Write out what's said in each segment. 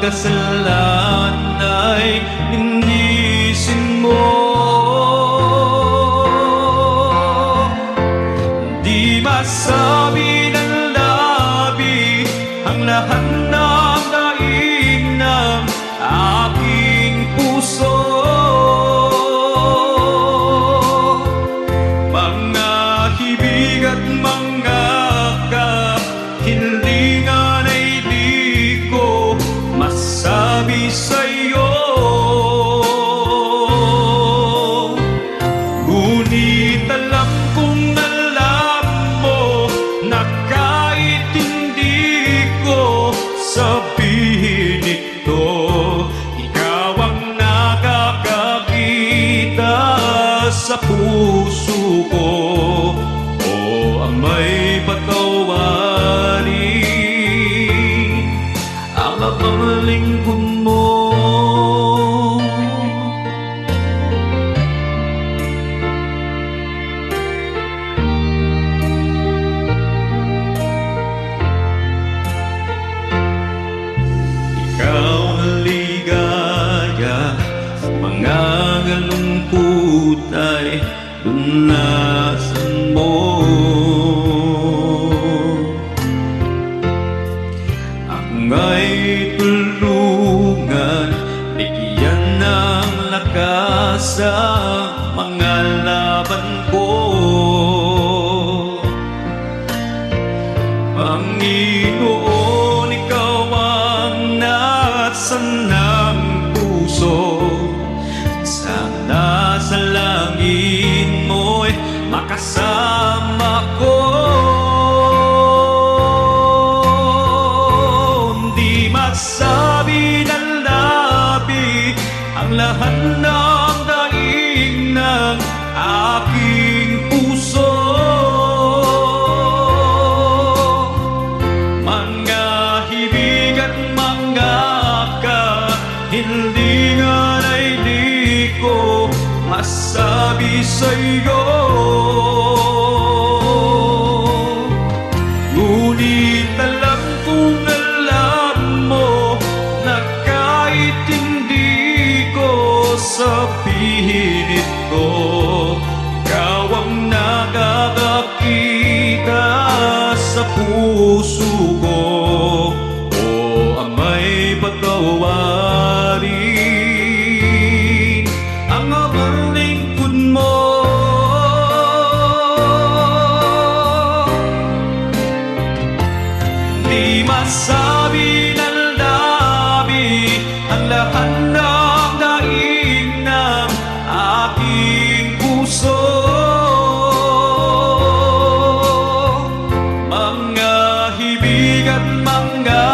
kasalanan ay linisin mo. Di masabi ng labi ang lahat ng daig ng aking puso. Mga hibig at mga kahilingan ay di ko masabi sa'yo. Ngunit alam kong alam mo na kahit hindi ko sabihin ito, ikaw ang nakakakita sa puso ko. O ama'y patawarin ang abang lingkod mo. Ikaw ang ligaya, mga galungkot ay lunasan mo. Ang ay tulungan, bigyan ng lakas ang mga laban ko. Panginoon, ikaw ang nasan ng puso. Sana sa langit mo'y makasama ko. Di masabi ng labi ang lahat ng daig ng aking puso. Mga hibig at mga kahilingan ay di ko masabi sa'yo. Ngunit alam kong alam mo na kahit hindi ko sabihin ito, ikaw ang nakakakita sa puso ko. O ama'y patawarin ang abang lingkod mo. Di masabi ng labi ang lahat ng daig ng aking puso. Mga hibig at mga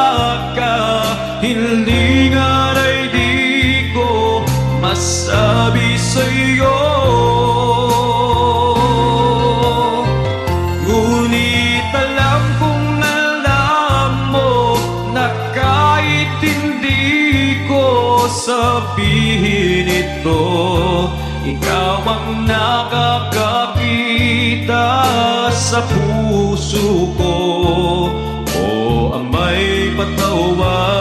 kahilingan ay di ko masabi sa'yo. Ngunit alam kong alam mo na kahit hindi ko sabihin ito, ikaw ang nakakakita sa puso ko. O ama'y patawarin